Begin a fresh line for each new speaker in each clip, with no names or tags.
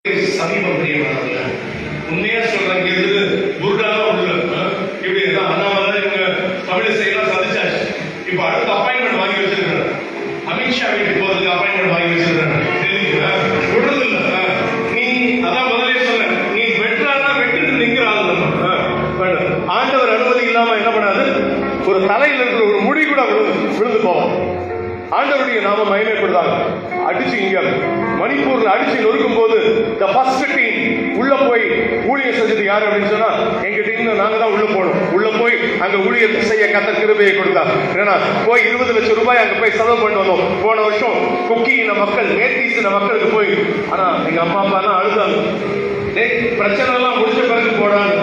சமீபம் பிரியமானவங்க உண்மையா சொல்றாங்க. இருந்து புர்காலாம் உள்ள இப்படி அண்ணாமலை இவங்க தமிழிசையெல்லாம் சந்திச்சாச்சு. இப்ப அடுத்த அப்பாயின்மெண்ட் வாங்கி வச்சிருக்காங்க. அமித்ஷா வீட்டுக்கு போறதுக்கு அப்பாயின்மெண்ட் வாங்கி வச்சிருக்காங்க. தெரியுங்களா? விடுறது இல்ல. நீ அதான் முதலே சொன்ன, நீ வெட்டுறானா வெட்டுட்டு நிக்கிறாங்க. ஆண்டவர் அனுமதி இல்லாம என்ன பண்ணாது, ஒரு தலையில இருக்கிற ஒரு முடி கூட விழுந்து போவான். ஆண்டவருடைய நாம மகிமைப்படுதாங்க. அடிச்சு இங்க மணிப்பூர்ல அடிச்சு நொறுக்கும் போது ஃபர்ஸ்ட் டீம் உள்ள போய் ஊழியம் செஞ்சது யாரு அப்படின்னு சொன்னா எங்க டீம். நாங்க தான் உள்ள போனோம். உள்ள போய் அங்க ஊழியத்தை செய்ய கத்த கிருபையை கொடுத்தாங்க. ஏன்னா போய் 20 லட்சம் ரூபாய் அங்க போய் செலவு பண்ணி வந்தோம். போன வருஷம் குக்கின மக்கள் நேர்த்தீசின மக்களுக்கு போய், ஆனா எங்க அம்மா அப்பா தான் அழுதாங்க. பிரச்சனை எல்லாம் முடிச்ச பிறகு போடாங்க.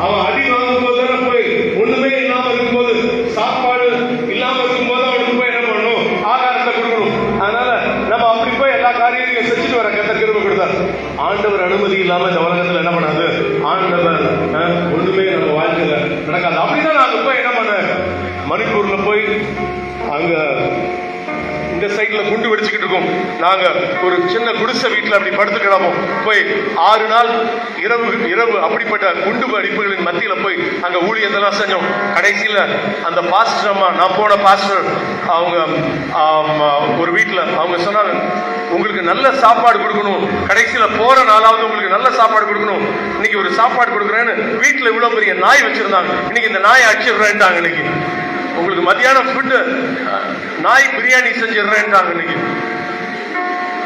அவன் அடி வாங்கும் போது தானே போய் ஒண்ணுமே இல்லாம இருக்கும்போது, சாப்பாடு இல்லாம இருக்கும்போது அவனுக்கு போய் என்ன பண்ணணும், ஆகாரத்தை கொடுக்கணும். அதனால நம்ம அப்படி போய் எல்லா காரியங்களையும் செஞ்சுட்டு வர கத்த கிருபை கொடுத்தார். ஆண்டவர் அனுமதி இல்லாம இந்த உலகத்துல என்ன பண்ணாது, ஆண்டவர் ஒண்ணுமே நம்ம வாழ்க்கையில நடக்காது. அப்படிதான் நாங்க போய் என்ன பண்ண, மணிப்பூர்ல போய் அங்க இந்த சைட்ல குண்டு வெடிச்சுக்கிட்டு இருக்கோம். நாங்க ஒரு சின்ன குடிசை வீட்டுல அப்படி படுத்து கிடப்போம். போய் 6 நாள் இரவு அப்படிப்பட்ட குண்டு வெடிப்புகளின் மத்தியில போய் அங்க ஊழியத்தெல்லாம் செஞ்சோம். கடைசியில அந்த பாஸ்டர் அம்மா, நான் போன பாஸ்டர், அவங்க ஒரு வீட்டுல அவங்க சொன்னாங்க, உங்களுக்கு நல்ல சாப்பாடு கொடுக்கணும், கடைசியில போற நாளாவது உங்களுக்கு நல்ல சாப்பாடு கொடுக்கணும், இன்னைக்கு ஒரு சாப்பாடு கொடுக்குறேன்னு வீட்டுல இவ்வளவு பெரிய நாய் வச்சிருந்தாங்க. இன்னைக்கு இந்த நாயை அடிச்சிடுறேன்ட்டாங்க. இன்னைக்கு உங்களுக்கு மத்தியானம் ஃபுட்டு நாய் பிரியாணி செஞ்சிடுறேன்ட்டாங்க. இன்னைக்கு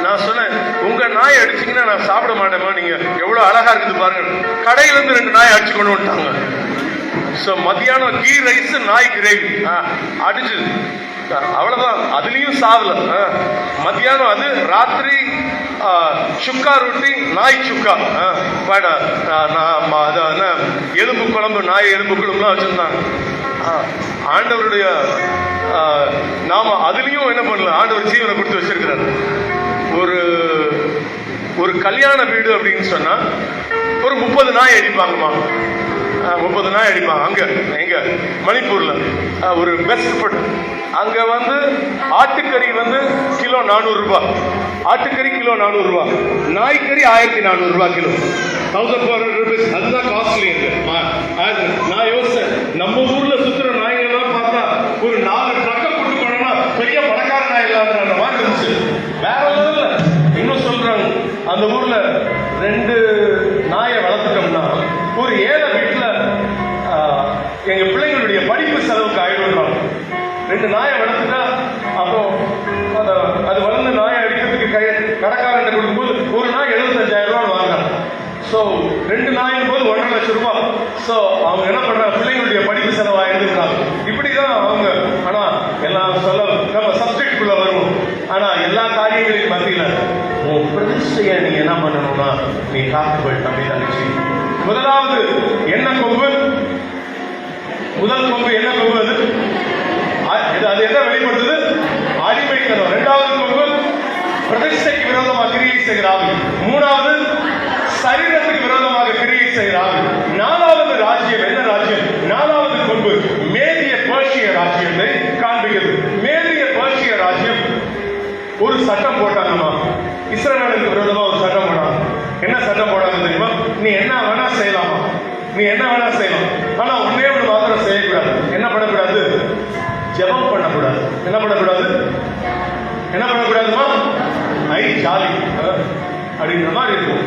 நான் சொன்னேன், உங்க நாய் அடிச்சிங்கன்னா நான் சாப்பிட மாட்டேமா, நீங்க எவ்வளவு அழகா இருக்குது பாருங்க. கடையில இருந்து 2 நாய் அடிச்சு கொண்டு வந்துட்டாங்க. ஸோ மத்தியானம் கீ ரைஸ் நாய் கிரேவி அடிச்சு அவ்வளவுதான். அதுலயும் சாவல. மத்தியானம் அது, ராத்திரி சுக்கா ரொட்டி நாய் சுக்கா, எலும்பு குழம்பு, நாய் எலும்பு குழம்புலாம் வச்சிருந்தாங்க. ஆண்டவருடைய நாம அதுலயும் என்ன பண்ணல, ஆண்டவர் ஜீவனை கொடுத்து வச்சிருக்கிறார். ஒரு கல்யாண வீடு அப்படின்னு சொன்னா ஒரு 30 நாய் அடிப்பாங்கம்மா. 30 நாய் அடிப்பாங்க. அங்க எங்க மணிப்பூர்ல ஒரு பெஸ்ட் ஃபுட். அங்க ஆட்டுக்கறி கிலோ 400 ரூபாய். ஆட்டுக்கறி கிலோ 400 ரூபாய். நாய்க்கறி 1400 ரூபாய் கிலோ. 1400 rupees. அதுதான் காஸ்ட்லி. நான் யோசிச்சேன், நம்ம ஊர்ல சுத்துற நாய்கள்லாம் பார்த்தா ஒரு 4 ட்ரக்கை கூட்டு போனோம்னா பெரிய பணக்கார நாய் இல்லாத மாதிரி இருந்துச்சு. வேற லெவல்ல. இன்னும் சொல்றாங்க, அந்த ஊர்ல 2 நாயை வளர்த்துட்டோம்னா ஒரு ஏழை வீட்டுல எங்க பிள்ளைங்களுடைய படிப்பு செலவுக்கு ஆயிடுறாங்க. 2 நாயை வளர்த்துட்டா அப்போ அது வளர்ந்து நாயை அடிக்கிறதுக்கு கடைக்காரன் கொடுக்கும்போது ஒரு நாய் 75,000 ரூபாய் வாங்குறாங்க. ஸோ 2 நாயின் போது 1.5 லட்சம் ரூபாய். ஸோ அவங்க என்ன பண்றாங்க, பிள்ளைங்களுடைய படிப்பு செலவாக எழுதுறாங்க. இப்படிதான் அவங்க. ஆனா எல்லாம் சொல்ல நம்ம சப்ஜெக்டுக்குள்ள வருவோம். ஆனா எல்லா காரியங்களின் மத்தியில உன் பிரதிஷ்டைய நீ என்ன பண்ணணும்னா நீ காத்துக்கொள் தம்பி தங்கச்சி. முதலாவது என்ன கொம்பு, முதல் கொம்பு என்ன கொம்பு, அது என்ன வெளிப்படுத்துது, அடிமைத்தனம். 2வது கொம்பு பிரதிஷ்டைக்கு விரோதமாக கிரியை செய்கிற ஆவி. 3வது சரீரத்துக்கு விரோதமாக கிரியை செய்கிற ஆவி. 4வது ராஜ்யம் என்ன ராஜ்யம், 4வது கொம்பு மேதிய பேர்ஷிய ராஜ்யத்தை காண்பிக்கிறது. மேதிய பேர்ஷிய ராஜ்யம் ஒரு சட்டம் போட்டாங்கம்மா. இஸ்ரவேலுக்கு விரோதமா ஒரு சட்டம் போட்டாங்க. என்ன சட்டம் போட்டாங்க தெரியுமா, நீ என்ன வேணா செய்யலாமா, நீ என்ன வேணா செய்யலாம், ஆனா ஒன்னே ஒன்று மாத்திரம் செய்யக்கூடாது. என்ன பண்ணக்கூடாது, ஜெபம் பண்ணக்கூடாது. என்ன பண்ணக்கூடாது, என்ன பண்ணக்கூடாதுமா, ஐ ஜாலி அப்படின்ற மாதிரி இருக்கும்.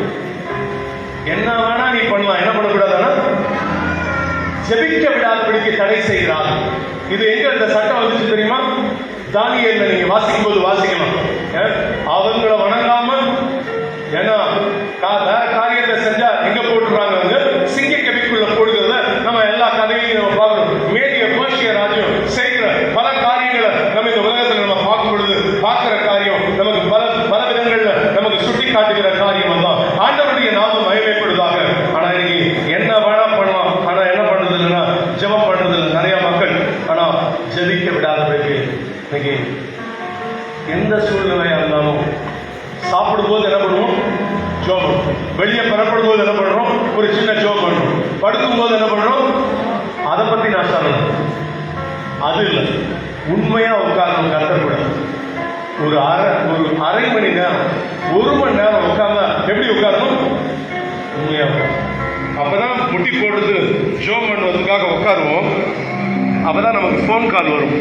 என்ன வேணா நீ பண்ணலாம், என்ன பண்ணக்கூடாதுன்னா ஜெபிக்க விடாதபடிக்கு தடை செய்கிறார். இது எங்க இந்த சட்டம் வந்துச்சு தெரியுமா, தானியேல்ல நீங்க வாசிக்கும் போது வாசிக்கலாம். அவங்களை வணங்காம ஏன்னா வேற காரியத்தை செஞ்சா எங்க போட்டுறாங்க, சிங்க கவிக்குள்ள போடுகிறத நம்ம எல்லா கதைகளையும் நம்ம பார்க்கணும். மேதிய பேர்ஷிய ராஜ்யம் செய்கிற பல காரியங்களை நம்ம இந்த உலகத்துல நம்ம பார்க்கும் பொழுது பார்க்கிற காரியம் நமக்கு பல விதங்கள்ல நமக்கு சுட்டி காட்டுகிற காரியம் தான். ஆண்டவருடைய நாமம் மகிமைப்படுவதாக. ஆனா இன்னைக்கு என்ன வேணா பண்ணலாம், ஆனா என்ன பண்றது இல்லைன்னா ஜெபம் பண்றது இல்லை நிறைய மக்கள். ஆனா ஜெபிக்க விடாதவருக்கு இன்னைக்கு எந்த சூழ்நிலையா இருந்தாலும் சாப்பிடும் போது என்ன பண்ணுவோம், ஜோபம். வெளியே பெறப்படும் போது என்ன பண்றோம், ஒரு சின்ன ஜோப் பண்றோம். படுக்கும் போது என்ன பண்றோம், அதை பத்தி நான் சொல்லணும். அது இல்லை, உண்மையா உட்கார்ந்து கத்தக்கூடாது. ஒரு அரை மணி நேரம் 1 மணி நேரம் உட்கார்ந்தா ஜோம் பண்ணுவதற்காக உட்காருவோம். அப்பதான் நமக்கு ஃபோன் கால் வரும்.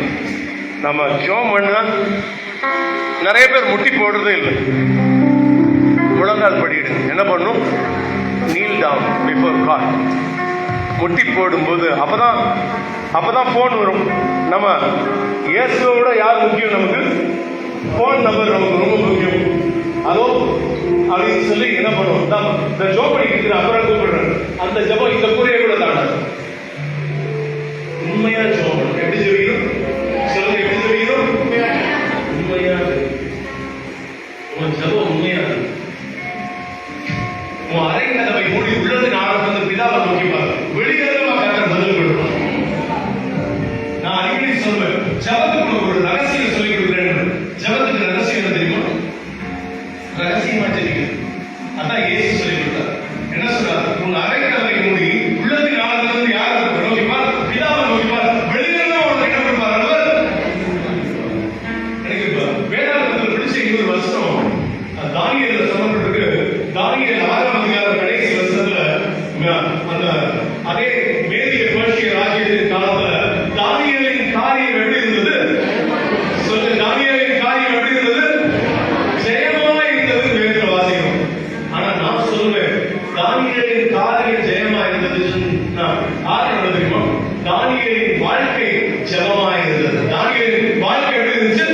நம்ம ஜோம் பண்ணா நிறைய பேர் முட்டி போடுறதே இல்லை, முழங்கால் படிடு. என்ன பண்ணும்? நீல் டவுன் பிஃபோர் கால். முட்டி போடும்போது அப்பதான் ஃபோன் வரும். நம்ம இயேசுவோட யார் முக்கியம்? நமக்கு ஃபோன் நம்பர் நமக்கு ரொம்ப முக்கியம். அதோ அப்படின்னு சொல்லி என்ன பண்ணுவோம்? இந்த ஜோம் பண்ணிக்கிட்டு அப்புறம் கூப்பிடுறேன். அந்த ஜபம் இந்த கூரையை கூட தாண்ட உண்மையா ஜபம். எப்படி ஜெபிக்கணும் சொல்லுங்க? எப்படி ஜெபிக்கணும்? உண்மையா உன் ஜபம் உண்மையா. உன் அரை கதவை மூடி உள்ளதின் ஆரம்பத்தை பிதாவை நோக்கி பாரு. வெளியிடமா கர்த்தர் பதில் கொடுப்பார். நான் அடிக்கடி சொல்வேன், ஜபத்துக்கு ஒரு ரகசியம் சொல்லிக் கொடுக்குறேன். ஜபத்துக்கு ரகசியம் என்ன தெரியுமா? ரகசியமா தெரியும். அதான் இயேசு சொல்லிக் கொடுத்தார். என்ன சொல்றாரு? உன் அரை கதவை மூடி உள்ளதின் ஆரம்பத்தை யாரை நோக்கி பார்? பிதாவை நோக்கி பார். வெளியிடமா உனக்கு என்ன கொடுப்பார்? எனக்கு வேதாந்தத்தில் பிடிச்ச இன்னொரு வருஷம் தானியேல சம்பந்தப்பட்டிருக்கு. தானியேல் 6ஆம் அதிகாரம் கடைசி வருஷத்துல அந்த அதே மேதிய பெர்ஷிய ராஜ்யத்தின் காலத்துல தானியேலின் காரியம் எப்படி இருந்தது? சொல்ல, தானியேலின் காரியம் எப்படி இருந்தது? ஜெயமா இருந்தது வேதத்துல வாசிக்கிறோம். ஆனா நான் சொல்லுவேன், தானியேலின் காரியம் ஜெயமா இருந்ததுன்னா காரணம் தெரியுமா? தானியேலின் வாழ்க்கை ஜெபமா இருந்தது. தானியேலின் வாழ்க்கை எப்படி இருந்துச்சு?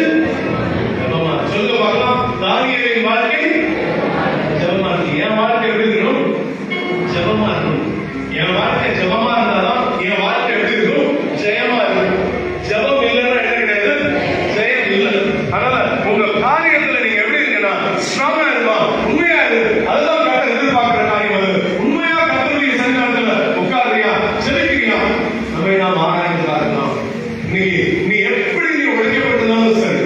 ஜெபமா. சொல்லுங்க பார்க்கலாம். தானியேலின் வாழ்க்கை ஜெபமா இருக்கு. என் வாழ்க்கை எப்படி இருக்கணும்? ஜெபமா இருக்கணும். என் வாழ்க்கை ஜெபமா இருந்தாதான் என் வாழ்க்கை எப்படி இருக்கும்? ஜெயமா இருக்கும். ஜெபம் இல்லைன்னா என்ன கிடையாது? ஜெயம் இல்லை. அதனால உங்க காரியத்துல நீங்க எப்படி இருக்குன்னா ஸ்ட்ராங்கா இருமா, உண்மையா இருக்கு. அதுதான் கர்த்தர் எதிர்பார்க்கிற காரியம். அது உண்மையா கர்த்தருடைய சன்னிதானத்துல உட்கார்றியா, ஜெபிக்கிறியா? நம்ம நாம் ஆராய்ந்து பார்க்கலாம். நீ எப்படி நீ உழைக்கப்பட்டிருந்தாலும் சரி,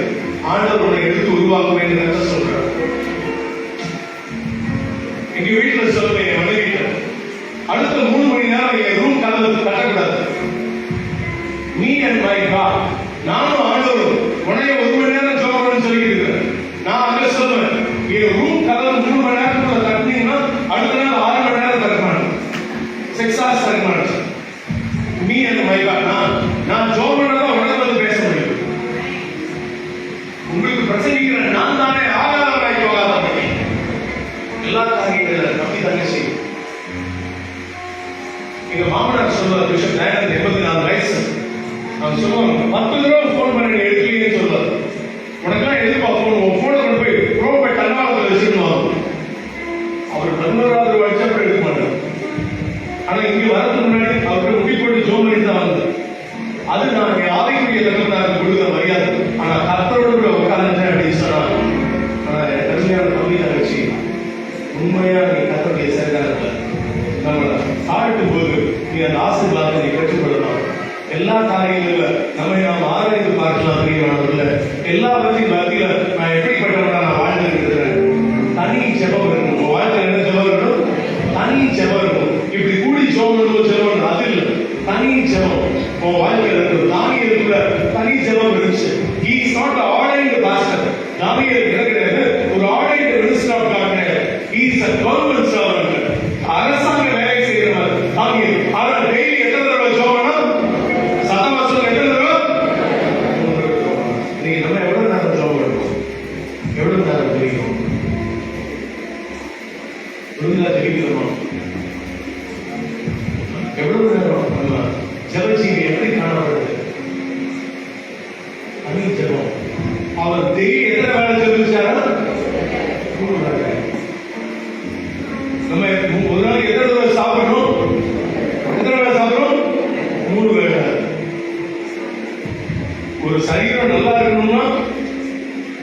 ஆண்டவர் உன்னை எடுத்து உருவாக்குவேன் என்று சொல்றார். எங்க வீட்டுல சொல்லுவேன், என் மனைவி அடுத்த 3 மணி நேரம் என் ரூம் கதவு கட்டக்கூடாது. நீ அண்ட் மை காட், நானும் ஆண்டவரும் உன்னைய 1 மணி நேரம் ஜெபம் பண்ணு சொல்லிட்டு இருக்கிறேன். நான் அங்க சொல்லுவேன், என் ரூம் கதவு 3 மணி நேரத்துக்குள்ள கட்டினீங்கன்னா அடுத்த நாள் 6 மணி நேரம் திறக்கணும். 6 hours திறக்கணும். நீ அண்ட் மை காட், நான் ஜெபம் பண்ணதான் உடனே வந்து பேச முடியும். உங்களுக்கு பிரசங்கிக்கிற நான் தானே ஆகாதவராய் போகாத எல்லா காரியங்களை நம்பி தானே செய்யும். எங்க மாமனார் சொல்லுவார், பிஷப் தயானந்த் 84 வயசு. நான் சொல்லுவாங்க, 10 தடவை ஃபோன் பண்ணி எடுக்கலன்னு சொல்லுவார். உனக்கெல்லாம் எதுப்பா ஃபோன்? உன் ஃபோனை கொண்டு போய் ரோபை தன்னாளத்தில் வச்சுருவாங்க. அவர் 11வது வருஷம் எடுக்க மாட்டார். ஆனா இங்க வரதுக்கு முன்னாடி அவருக்கு முடி போட்டு ஜோம் பண்ணி தான் வந்தது. அது நான் என் ஆவிக்குரிய தகவலாக கொடுத்த மரியாதை. ஆனா கர்த்தரோடு கூட உட்கார்ந்தேன் அப்படின்னு சொன்னாங்க. ஆனா கருமையான தம்பி தங்கச்சி, உண்மையா நீ கர்த்தருடைய சரிதானத்தில் நம்மளை தாழ்த்தும் போது நீ அந்த ஆசீர்வாதத்தை நீ பெற்றுக்கொள்ளலாம். எல்லா காரியங்களில் நம்மை நாம் ஆராய்ந்து பார்க்கலாம். தெரியவானதில்ல எல்லாவற்றையும் மத்தியில நான் எப்படிப்பட்டவனா நான் வாழ்ந்து இருக்கிறேன். தனி ஜெபம் இருக்கணும். உன் வாழ்க்கை என்ன ஜெபம் இருக்கணும்? தனி ஜெபம் இருக்கணும். இப்படி கூடி ஜெபம் ஜெபம் அது இல்லை, தனி ஜெபம் உன் வாழ்க்கையில் இருக்கணும். தானியேலுக்குள்ள தனி ஜெபம் இருந்துச்சு. He is not an ordained pastor. தானியேல் கிடையாது ஒரு ordained minister of God. He is a government servant. அரசாங்க வேலை செய்கிறவர் தானியேல். அவர் டெய்லி எத்தனை தடவை ஜெபம் பண்ணணும்? சத்தமா சொல்லுங்க, எத்தனை தடவை? நீங்க நம்ம எவ்வளவு நேரம் ஜெபம் பண்ணணும்? எவ்வளவு நேரம் ஜெபிக்கணும்? ஒழுங்கா ஜெபிக்கிறோமா? எவ்வளவு நேரம் நம்ம ஜெபஜீவி எப்படி காணப்படுது? தனி ஜெபம். அவர் டெய்லி எத்தனை வேலை ஜெபிச்சாரா? 3 வேலை. நம்ம ஒரு நாள் எத்தனை தடவை சாப்பிடணும்? எத்தனை வேலை சாப்பிடணும்? 3 வேலை. ஒரு சரீரம் நல்லா இருக்கணும்னா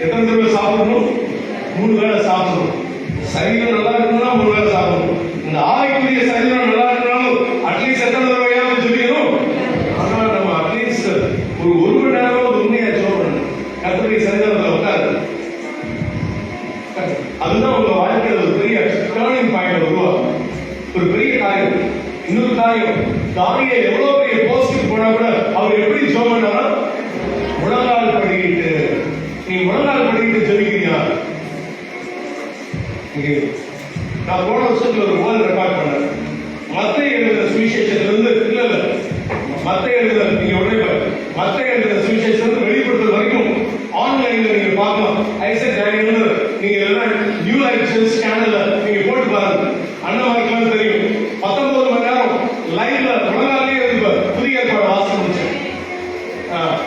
எத்தனை தடவை சாப்பிடணும்? 3 வேலை சாப்பிடணும். சரீரம் நல்லா இருக்கணும்னா 3 வேலை சாப்பிடணும். இந்த ஆவிக்குரிய சரீரம் நல்லா இருக்கணும் அட்லீஸ்ட் எத்தனை தடவையாவது ஜெபிக்கணும். ஆனால் நம்ம அட்லீஸ்ட் ஒரு 1 மணி நேரம் உண்மையா ஜெபம் பண்ணணும். கர்த்தருடைய சன்னிதானத்தில் உட்காரு. அதுதான் உங்க வாழ்க்கையில் ஒரு பெரிய டர்னிங் பாயிண்ட் உருவாகும். ஒரு பெரிய காரியம். இன்னொரு காரியம், தானியேல் எவ்வளவு பெரிய போஸ்டுக்கு போனா கூட அவர் எப்படி ஜெபம் பண்ணாரா? முழங்கால் படிக்கிட்டு. நீ முழங்கால் படிக்கிட்டு ஜெபிக்கிறியா? நான் போன வருஷத்துல ஒரு வேர்ல்ட் ரெக்கார்ட் பண்ணேன். மத்தேயு எழுதின சுவிசேஷத்திலிருந்து இல்ல மத்தேயு எழுதின நீங்க உடனே மத்தேயு எழுதின சுவிசேஷத்திலிருந்து வெளிப்படுத்தல் வரைக்கும் ஆன்லைன்ல நீங்க பார்க்கலாம். ஐசக் டேனியல் நீங்க எல்லாம் நியூ லைஃப் செல்ஸ் சேனல்ல நீங்க போட்டு பாருங்க. அண்ணாமலைக்கு தெரியும் 19 மணி நேரம் லைவ்ல உலகாலே இருப்பார். புதிய ஏற்பாடு வாசம்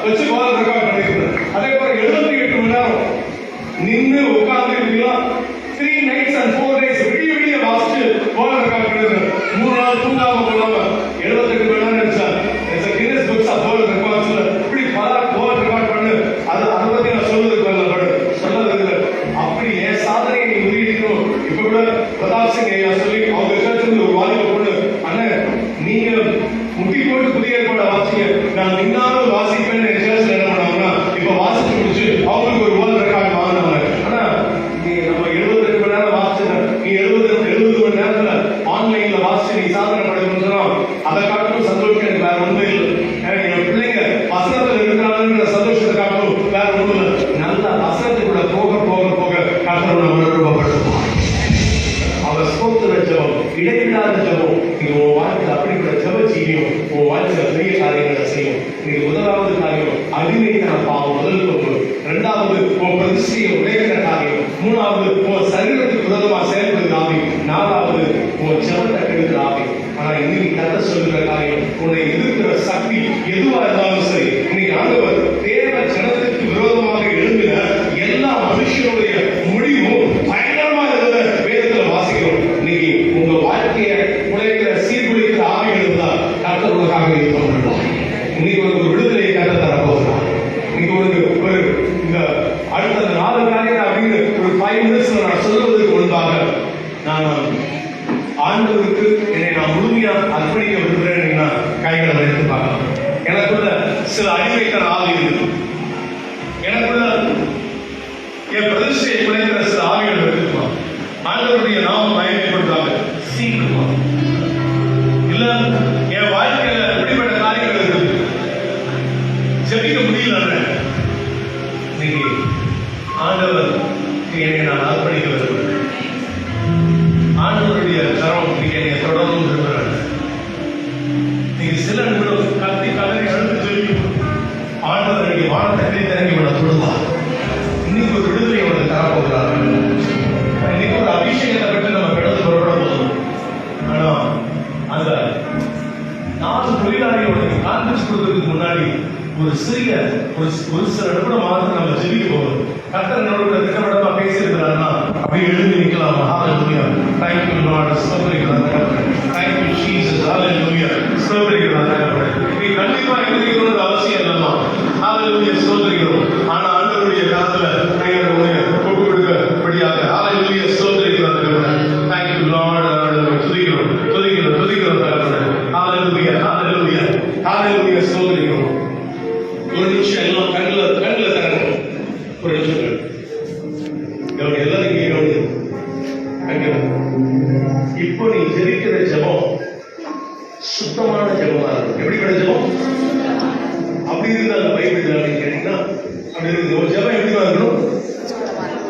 வச்சு வால் ரெக்கார்ட் பண்ணிருக்காரு. அதே போல 78 மணி நேரம் நின்று உட்கார்ந்து இருக்கலாம். 3 nights and 4 days விடிய விடிய வாசிச்சு வால் ரெக்கார்ட் பண்ணிருக்காரு. 3 நாள் தூங்காம போகாம 78 மணி நேரம் இருந்துச்சா. கின்னஸ் புக்ஸ் ஆஃப் வேர்ல்ட் ரெக்கார்ட்ஸ்ல இப்படி பல வால் ரெக்கார்ட் பண்ணு. அதை பத்தி நான் சொல்றது அப்படி என் சாதனையை நீ முறியடிக்கணும். இப்ப கூட பிரதாப் சிங் ஐயா சொல்லி அவங்க சேர்த்து ஒரு வாலிப பொண்ணு, அண்ணன் நீங்க முட்டி போட்டு புதிய ஏற்பாடு வாசிங்க, நான் நின்னாலும் வாசிப்பேன்னு என் சேர்ச்ல என்ன பண்ணாங்கன்னா இப்ப வாசிச்சு முடிச்சு அவங்களுக்கு ஒரு வேர்ல்ட் ரெக்கார்ட் வாங்கினாங்க. ஆனா நீ நம்ம 72 மணி நேரம் வாசிச்ச நீ 70 மணி நேரத்துல ஆன்லைன்ல வாசிச்சு நீ சாதனை படைக்கணும்னா அதை காட்டும் சந்தோஷம் எனக்கு வேற ஒன்றும் இல்லை. என் பிள்ளைங்க வசனத்துல இருக்கிறாங்கன்ற சந்தோஷத்தை காட்டும் வேற ஒன்றும் இல்லை. நல்ல வசனத்துக்குள்ள போக போக போக கர்த்தர் நம்மளை ரூபப்படுத்துவார். அவர் ஸ்தோத்திர ஜெபம், இடைவிடாத ஜெபம், நீ உன் வாழ்க்கையில் அப்படிப்பட்ட ஜெப ஜீவியம் உன் வாழ்க்கையில் பெரிய காரியங்களை செய்யும். நீ முதலாவது காரியம் அடிமைக்கான பாவம் முதல் பொருள், இரண்டாவது உன் பிரதிஷ்டையை உடைக்கிற காரியம், மூணாவது உன் சரீரத்துக்கு விரோதமா செயல்படுகிற ஆவி, நாலாவது உன் ஜெபத்தை கெடுக்கிற ஆவி. ஆனா இன்னைக்கு கதை சொல்லுகிற காரியம் உன்னை எதிர்க்கிற சக்தி எதுவா இருந்தாலும் சரி, இன்னைக்கு ஆண்டவர் தேவ ஜனத்துக்கு விரோதமாக எழுந்தின எல்லா மனுஷனுடைய முடிவும் பயங்கரமா இருந்த வேதத்துல வாசிக்கிறோம். இன்னைக்கு உங்க வாழ்க்கையை உழைக்கிற சீர்குலைக்கிற ஆவிகள் இருந்தால் கர்த்தர் உலகாக இருப்பார். இன்னைக்கு ஒரு விடுதலையை கர்த்தர் தர போகிறார். இன்னைக்கு ஒரு இந்த அடுத்த 4 காரியங்கள் அப்படின்னு ஒரு 5 minutes நான் சொல்வதற்கு முன்பாக நான் ஆண்டவருக்கு என்னை நான் முழுமையா அர்ப்பணிக்க விரும்புகிறேன். கைகளை எடுத்து பார்க்கலாம். எனக்குள்ள சில அடிமைக்கான ஆவி இருக்கு. எனக்குள்ள என் பிரதிஷ்டையை குறைக்கிற சில ஆவிகள் இருக்குமா? ஆண்டவருடைய நாமம் பயன்படுத்தாங்க சீக்கிரமா இல்ல என் வாழ்க்கையில எப்படிப்பட்ட காரியங்கள் இருக்கு ஜெபிக்க முடியல. இன்னைக்கு ஆண்டவர் என்னை நான் அர்ப்பணிக்க விரும்புகிறேன். ஆண்டவருடைய கரம் என்னை தொடர்ந்து விரும்புகிறேன். நீங்க சில நிமிடம் கத்தி கலரை அழுத்து சொல்லி ஆண்டவர் எனக்கு வானத்தை திறங்கி விட சொல்லுவார். இன்னைக்கு ஒரு விடுதலை அவனுக்கு தரப்போகிறார். இன்னைக்கு ஒரு அபிஷேகத்தை பற்றி நம்ம கடந்து புறப்பட போதும். ஆனா அந்த 4 தொழிலாளிகளுக்கு கான்ஃபரன்ஸ் கொடுக்கறதுக்கு முன்னாடி ஒரு சிறிய ஒரு சில நிமிடம் மாத்திரம் நம்ம ஜெபிக்க போகிறோம். கர்த்தர் நம்மளோட திட்டப்படமா பேசியிருக்கிறாருன்னா அப்படி எழுதி நிற்கலாமா? ஹalleluya. Thank you Lord. ஸ்தோத்திரிக்கிறேன். Thank you Jesus. Hallelujah. ஸ்தோத்திரிக்கிறேன். நீ கண்டிப்பா எழுதிக்கணும்னு அவசியம் இல்லைமா? ஹalleluya. ஸ்தோத்திரிக்கிறோம். ஆனா ஆண்டவருடைய காலத்துல நீங்க ஒப்பு கொடுக்கபடியாக ஹalleluya. ஸ்தோத்திரிக்கிறேன். Thank you Lord. துதிக்கிறோம் துதிக்கிறோம் துதிக்கிறோம். ஹalleluya. ஹalleluya. ஹalleluya. ஸ்தோத்திரிக்கிறோம். ஒரு நிமிஷம் எல்லாம் கண்ணில் தரணும். ஒரு நிமிஷம் எல்லாரும் இப்போ நீ ஜெபிக்கிற ஜெபம் சுத்தமான ஜெபமா இருக்கும். எப்படிப்பட்ட ஜெபம்? அப்படி இருந்தா அந்த பைபிள் அப்படின்னு கேட்டீங்கன்னா அப்படி இருக்குது. ஒரு ஜெபம் எப்படிமா இருக்கணும்?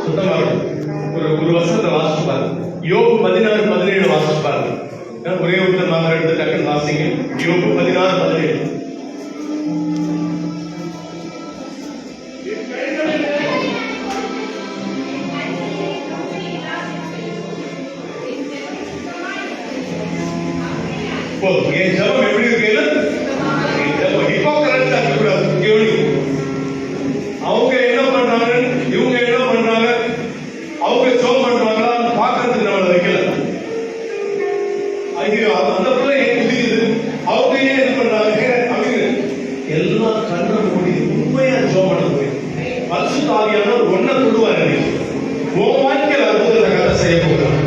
சுத்தமா இருக்கும். ஒரு வருஷத்தை வாசிச்சு பாருங்க. யோபு 16:17 வாசிச்சு பாருங்க. ஒரே ஒருத்தர் நாங்கள் எடுத்து டக்குன்னு வாசிங்க. யோபு 16:17. என் ஜபம் எப்படி இருக்கு? ஹிப்போக்ரட்ஸா இருக்கக்கூடாது. அவங்க என்ன பண்றாங்க, இவங்க என்ன பண்றாங்க, அவங்க ஜோம் பண்றாங்களா பாக்குறதுக்கு நம்மள வைக்கல. ஐயோ அந்த பிள்ளை ஏன் குதிக்குது, அவங்க ஏன் இது பண்றாங்க அப்படின்னு எல்லாம் கண்ண மூடி உண்மையா ஜோம் பண்ண போய் பரிசுத்த ஆவியானவர் ஒன்ன கொடுவாரு. உன் வாழ்க்கையில் அற்புதத்தை கதை செய்ய போகிறார்.